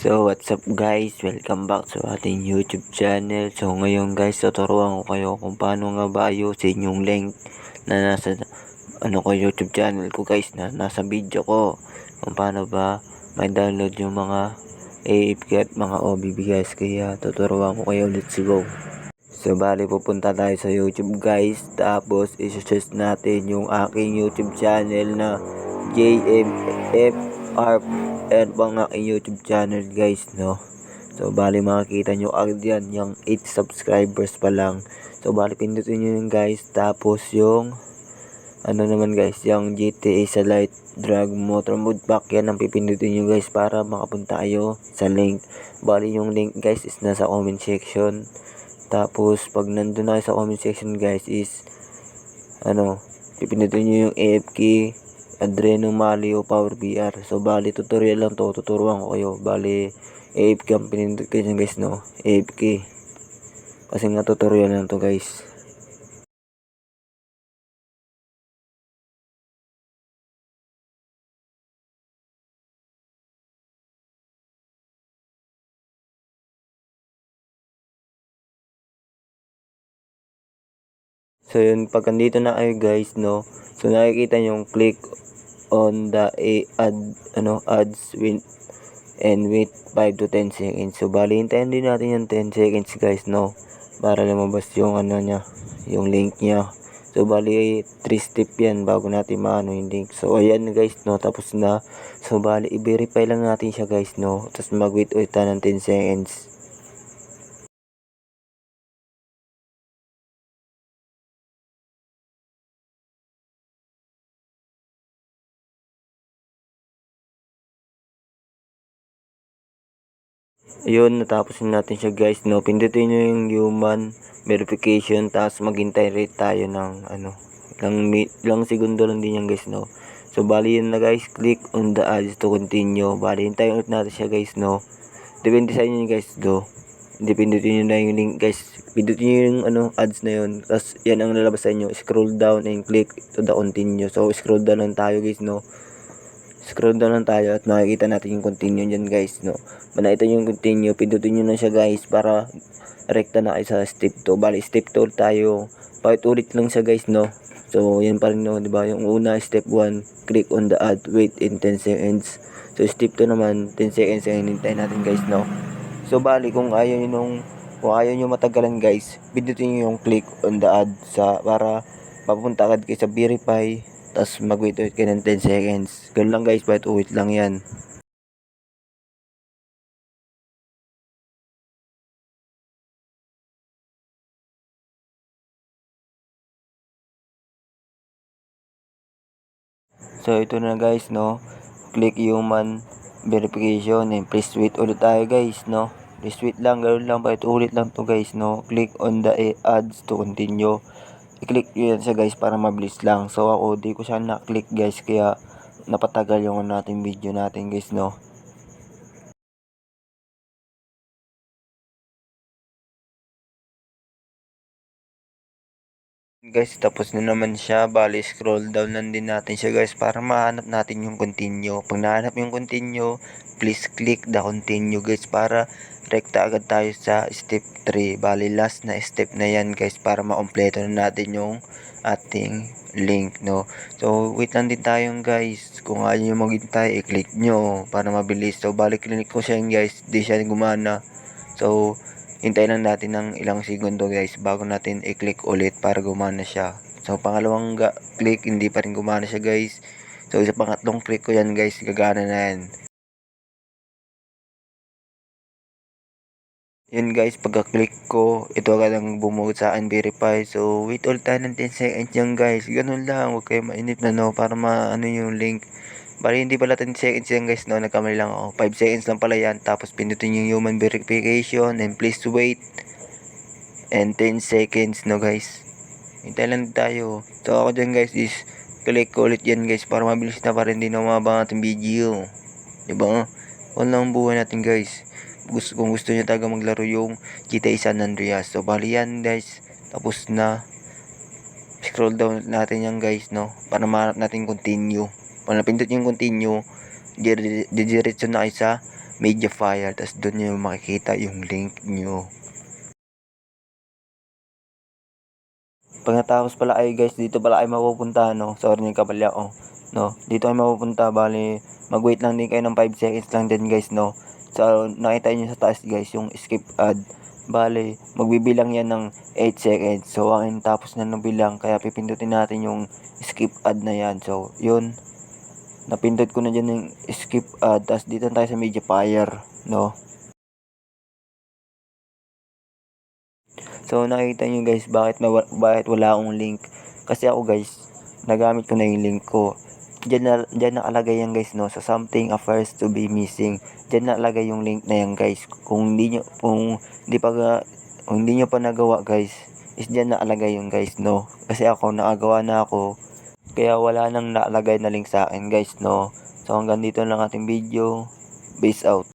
So what's up guys, welcome back sa ating YouTube channel. So ngayon guys, tuturuan ko kayo kung paano nga ba ayusin yung link na nasa YouTube channel ko guys, na nasa video ko. Kung paano ba may download yung mga AFK at mga OBB guys. Kaya tuturuan ko kayo, let's go. So bali pupunta tayo sa YouTube guys, tapos i-search natin yung aking YouTube channel na JMFR and pang aking YouTube channel guys, no. So bali makikita nyo agad yan, yung 8 subscribers pa lang. So bali pindutin nyo yun guys, tapos yung naman guys, yung GTA sa Light Drag Motor Mode Pack, yan ang pipindutin nyo guys para makapunta kayo sa link. Bali yung link guys is nasa comment section. Tapos pag nandun na sa comment section guys is pipindutin nyo yung AFK Adreno Malio Power VR. So bali tutorial lang to, tuturuan ko kayo. Bali AFK ang pinindot ko dyan guys, no. AFK kasi nga tutorial lang to guys. So yun, pag andito na kayo guys, no. So nakikita yung click on the ads win and wait 5 to 10 seconds. So bali hintayin din natin yung 10 seconds guys, no, para lumabas yung niya, yung link niya. So bali 3 step yan bago natin maano yung link. So ayan guys, no, tapos na. So bali i-verify lang natin siya guys, no, tapos mag-wait ulit ng 10 seconds. Ayun, natapos natin siya guys, no. Pindutin nyo yung human verification, tapos maghintay rate tayo ng lang segundo lang din yan guys, no. So bali yun na guys, click on the ads to continue. Bali hintayin ulit natin siya guys, no. Depende sa inyo guys, do. Hindi, pindutin nyo na yung link guys, pindutin nyo yung ads na yun, tapos yan ang lalabas sa inyo. Scroll down and click to the continue. So scroll down lang tayo guys, no. Scroll down lang tayo at makikita natin yung continue dyan guys, no. Ito yung continue, pindutin nyo na siya guys para rekta na kayo sa step 2. Bali step 2 tayo, pakit ulit lang siya guys, no. So yan pa rin, no, diba? Yung una step 1, click on the ad, wait in 10 seconds. So step 2 naman 10 seconds yung hinintay natin guys, no. So bali kung ayaw nyo matagalan guys, pindutin nyo yung click on the ad para papunta agad kayo sa verify, tapos mag-wait ulit kayo ng 10 seconds. Ganun lang guys, wait ulit lang yan. So ito na guys, no. Click human verification and please wait ulit tayo guys, no. Please wait lang, ganun lang, wait ulit lang to guys, no. Click on the ads to continue. I-click nyo yan siya guys para mabilis lang. So ako di ko siya na-click guys, kaya napatagal yung natin video natin guys, no. Guys, tapos na naman siya. Bali scroll down lang din natin siya guys para mahanap natin yung continue. Pag nahanap yung continue, please click the continue guys para rekta agad tayo sa step 3. Bali last na step na yan guys para makompleto na natin yung ating link, no. So wait lang din tayo guys. Kung ayaw nyo maghintay, i-click nyo para mabilis. So bali click ko siya guys, di siya gumana. So hintayin lang natin ng ilang segundo guys bago natin i-click ulit para gumana siya. So pangalawang click, hindi pa rin gumana siya guys. So sa pangatlong click ko yan guys, gagana na yan. Yun guys, pagka-click ko, ito agad ang bumuod sa akin, verify. So wait ulit tayo ng 10 seconds yan guys. Ganun lang, huwag kayo mainip na, no, para maano yung link. Bali hindi pala 10 seconds yan guys, no, nagkamali lang ako. 5 seconds lang pala yan. Tapos pindutin yung human verification and please wait and 10 seconds, no guys. Hintay lang tayo. So ako dyan guys is click ko ulit yan guys para mabilis na pa rin din ang mga ating video, diba? Kung lang ang buhay natin guys. Kung gusto nyo talaga maglaro yung GTA San Andreas, so bali yan guys. Tapos na, scroll down natin yan guys, no, para mahanap natin continue. Pag napindot yung continue, didiretso na kayo sa Mediafire, tas doon nyo makikita yung link nyo. Pag natapos pala kayo guys, dito pala kayo mapupunta, no? Sorry yung kabalya ko, no? Dito kayo mapupunta, bali, mag-wait lang din kayo ng 5 seconds lang din guys, no? So, nakita nyo sa taas guys, yung skip ad. Bali, magbibilang yan ng 8 seconds. So, ang tapos na ng bilang, kaya pipindutin natin yung skip ad na yan. So, yun. Napindot ko na dyan yung skip ad. Tapos dito tayo sa Mediafire, no? So nakita nyo guys bakit wala akong link. Kasi ako guys, nagamit ko na yung link ko. Diyan nakalagay yan guys, no, sa something appears to be missing. Diyan nakalagay yung link na yan guys. Kung hindi nyo pa nagawa guys, is diyan nakalagay yung guys, no. Kasi ako nakagawa na ako. Kaya wala nang nakalagay na link sa akin guys, no. So hanggang dito lang ating video. Peace out.